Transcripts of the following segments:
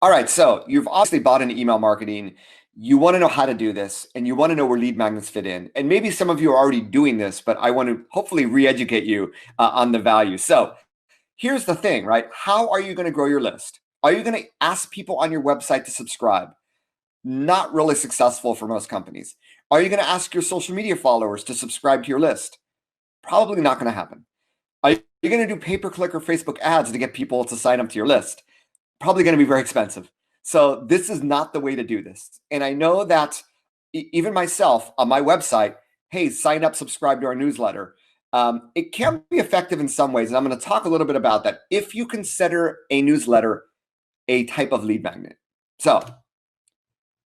All right, so you've obviously bought into email marketing. You want to know how to do this, and you want to know where lead magnets fit in. And maybe some of you are already doing this, but I want to hopefully re-educate you on the value. So here's the thing, right? How are you going to grow your list? Are you going to ask people on your website to subscribe? Not really successful for most companies. Are you going to ask your social media followers to subscribe to your list? Probably not going to happen. Are you going to do pay-per-click or Facebook ads to get people to sign up to your list? Probably going to be very expensive. So this is not the way to do this. And I know that even myself on my website, hey, sign up, subscribe to our newsletter. It can be effective in some ways. And I'm going to talk a little bit about that if you consider a newsletter a type of lead magnet. So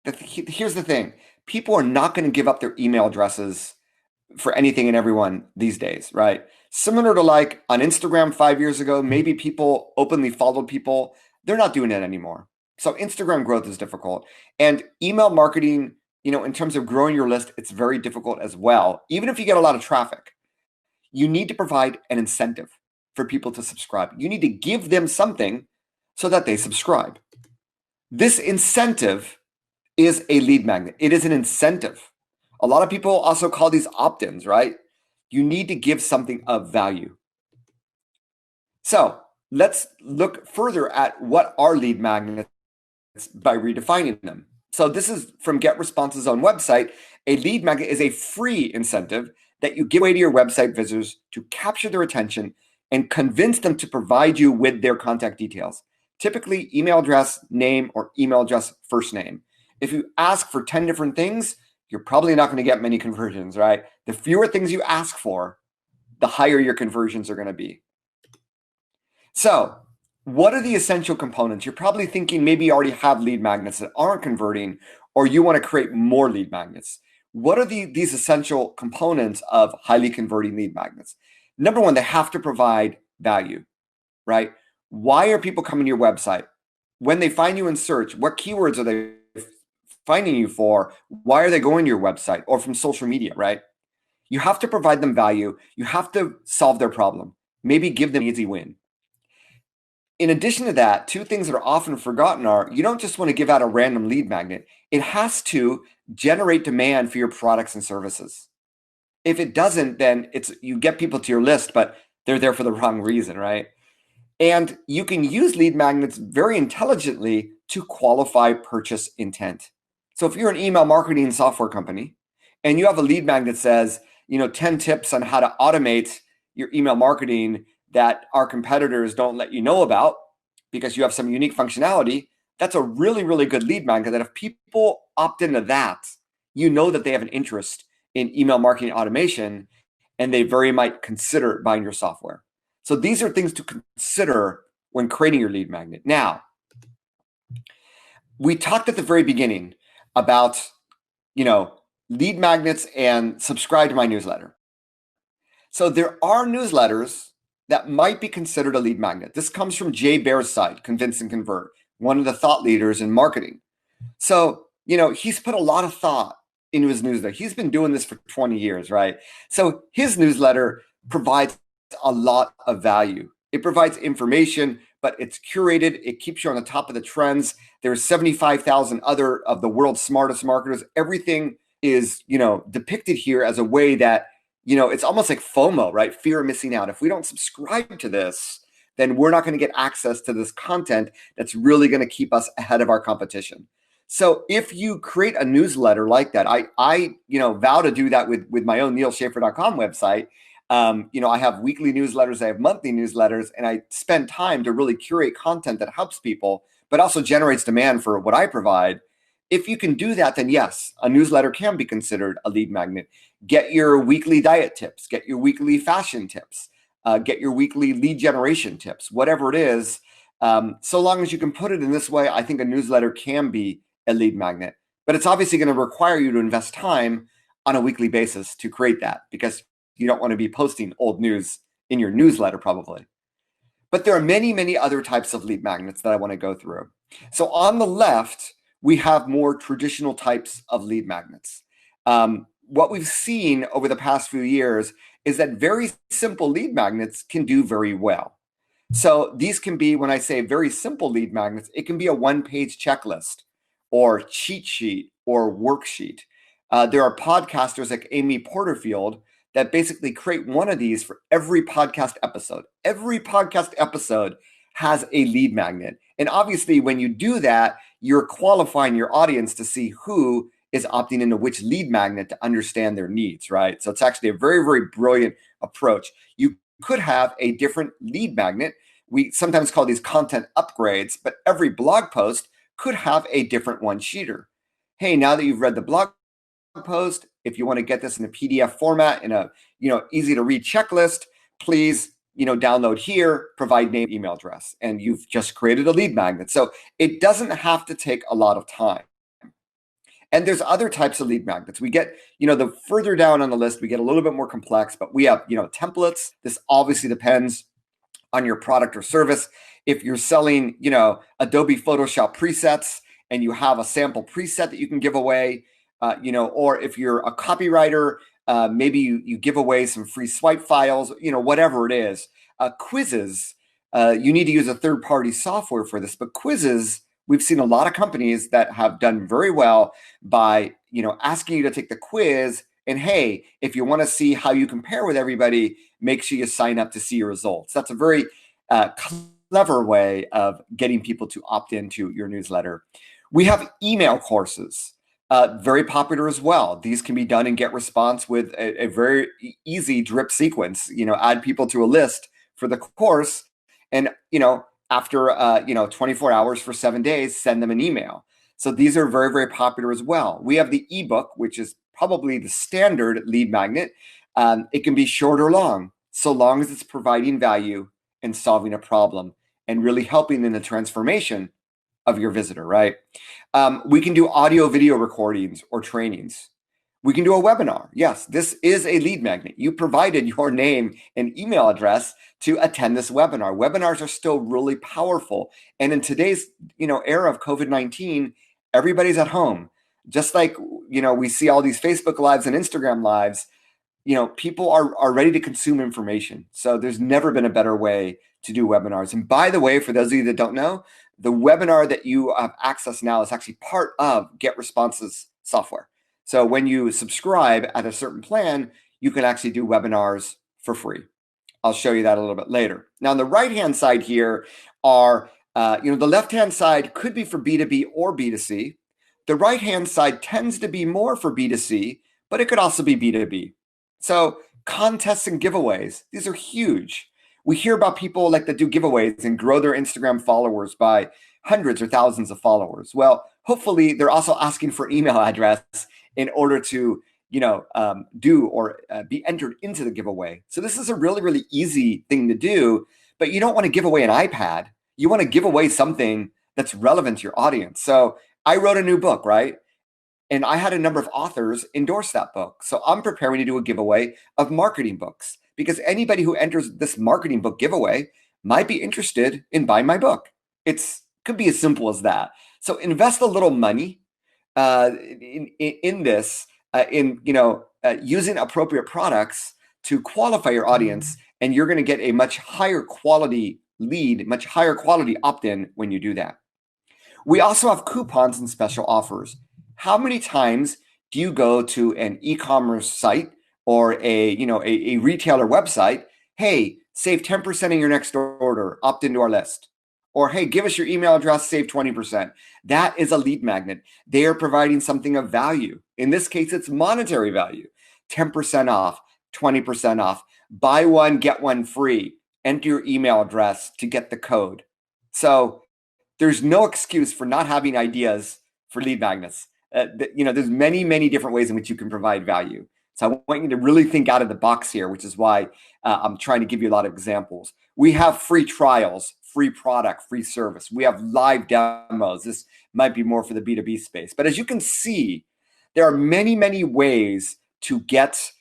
here's the thing. People are not going to give up their email addresses for anything and everyone these days, right? Similar to like on Instagram 5 years ago, maybe people openly followed people. They're not doing it anymore. So Instagram growth is difficult. And email marketing, in terms of growing your list, it's very difficult as well. Even if you get a lot of traffic, you need to provide an incentive for people to subscribe. You need to give them something so that they subscribe. This incentive is a lead magnet. It is an incentive. A lot of people also call these opt-ins, right? You need to give something of value. So let's look further at what are lead magnets by redefining them. So this is from GetResponse's own website. A lead magnet is a free incentive that you give away to your website visitors to capture their attention and convince them to provide you with their contact details, typically email address, name, or email address, first name. If you ask for 10 different things, you're probably not going to get many conversions, right? The fewer things you ask for, the higher your conversions are going to be. So what are the essential components? You're probably thinking maybe you already have lead magnets that aren't converting, or you want to create more lead magnets. What are these essential components of highly converting lead magnets? Number one, they have to provide value, right? Why are people coming to your website? When they find you in search, what keywords are they finding you for? Why are they going to your website or from social media, right? You have to provide them value. You have to solve their problem. Maybe give them an easy win. In addition to that, two things that are often forgotten are you don't just want to give out a random lead magnet. It has to generate demand for your products and services. If it doesn't, then you get people to your list, but they're there for the wrong reason, right? And you can use lead magnets very intelligently to qualify purchase intent. So if you're an email marketing software company and you have a lead magnet that says, 10 tips on how to automate your email marketing that our competitors don't let you know about because you have some unique functionality, that's a really, really good lead magnet that if people opt into that, that they have an interest in email marketing automation and they very might consider buying your software. So these are things to consider when creating your lead magnet. Now, we talked at the very beginning about, lead magnets and subscribe to my newsletter. So there are newsletters that might be considered a lead magnet. This comes from Jay Baer's site, Convince and Convert, one of the thought leaders in marketing. So, he's put a lot of thought into his newsletter. He's been doing this for 20 years, right? So his newsletter provides a lot of value. It provides information, but it's curated. It keeps you on the top of the trends. There's 75,000 other of the world's smartest marketers. Everything is, depicted here as a way that, it's almost like FOMO, right? Fear of missing out. If we don't subscribe to this, then we're not going to get access to this content that's really going to keep us ahead of our competition. So if you create a newsletter like that, I vow to do that with my own nealschaffer.com website. I have weekly newsletters, I have monthly newsletters, and I spend time to really curate content that helps people, but also generates demand for what I provide. If you can do that, then yes, a newsletter can be considered a lead magnet. Get your weekly diet tips, get your weekly fashion tips, get your weekly lead generation tips, whatever it is. So long as you can put it in this way, I think a newsletter can be a lead magnet. But it's obviously going to require you to invest time on a weekly basis to create that because you don't want to be posting old news in your newsletter probably. But there are many, many other types of lead magnets that I want to go through. So on the left, we have more traditional types of lead magnets. What we've seen over the past few years is that very simple lead magnets can do very well. So these can be, when I say very simple lead magnets, it can be a one-page checklist or cheat sheet or worksheet. There are podcasters like Amy Porterfield that basically create one of these for every podcast episode. Every podcast episode has a lead magnet. And obviously, when you do that, you're qualifying your audience to see who is opting into which lead magnet to understand their needs, right? So it's actually a very, very brilliant approach. You could have a different lead magnet. We sometimes call these content upgrades, but every blog post could have a different one-sheeter. Hey, now that you've read the blog post, if you want to get this in a PDF format in a easy to read checklist, please download here, provide name, email address, and you've just created a lead magnet. So it doesn't have to take a lot of time. And there's other types of lead magnets. We get, the further down on the list, we get a little bit more complex, but we have, templates. This obviously depends on your product or service. If you're selling, Adobe Photoshop presets and you have a sample preset that you can give away, or if you're a copywriter, maybe you give away some free swipe files, whatever it is. Quizzes, you need to use a third-party software for this, but quizzes, we've seen a lot of companies that have done very well by, asking you to take the quiz. And hey, if you want to see how you compare with everybody, make sure you sign up to see your results. That's a very clever way of getting people to opt into your newsletter. We have email courses, very popular as well. These can be done in GetResponse with a very easy drip sequence. Add people to a list for the course, and after 24 hours for 7 days, send them an email. So these are very, very popular as well. We have the ebook, which is probably the standard lead magnet. It can be short or long, so long as it's providing value and solving a problem and really helping in the transformation of your visitor, right? We can do audio video recordings or trainings. We can do a webinar. Yes, this is a lead magnet. You provided your name and email address to attend this webinar. Webinars are still really powerful. And in today's, era of COVID-19, everybody's at home. Just like, we see all these Facebook Lives and Instagram Lives, people are ready to consume information. So there's never been a better way to do webinars. And by the way, for those of you that don't know, the webinar that you have access now is actually part of GetResponse's software. So when you subscribe at a certain plan, you can actually do webinars for free. I'll show you that a little bit later. Now, on the right-hand side here are, the left-hand side could be for B2B or B2C. The right-hand side tends to be more for B2C, but it could also be B2B. So contests and giveaways, these are huge. We hear about people like that do giveaways and grow their Instagram followers by hundreds or thousands of followers. Well, hopefully they're also asking for email address in order to, do or be entered into the giveaway. So this is a really, really easy thing to do, but you don't want to give away an iPad. You want to give away something that's relevant to your audience. So I wrote a new book, right? And I had a number of authors endorse that book. So I'm preparing to do a giveaway of marketing books because anybody who enters this marketing book giveaway might be interested in buying my book. Could be as simple as that. So invest a little money in this, using appropriate products to qualify your audience, and you're going to get a much higher quality lead, much higher quality opt-in when you do that. We also have coupons and special offers. How many times do you go to an e-commerce site or a retailer website? Hey, save 10% in your next order, opt into our list. Or, hey, give us your email address, save 20%. That is a lead magnet. They are providing something of value. In this case, it's monetary value. 10% off, 20% off. Buy one, get one free. Enter your email address to get the code. So there's no excuse for not having ideas for lead magnets. There's many, many different ways in which you can provide value. So I want you to really think out of the box here, which is why I'm trying to give you a lot of examples. We have free trials, free product, free service. We have live demos. This might be more for the B2B space. But as you can see, there are many, many ways to get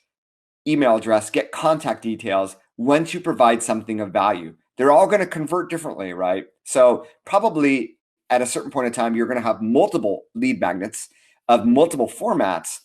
email address, get contact details once you provide something of value. They're all going to convert differently, right? So probably at a certain point in time, you're going to have multiple lead magnets of multiple formats.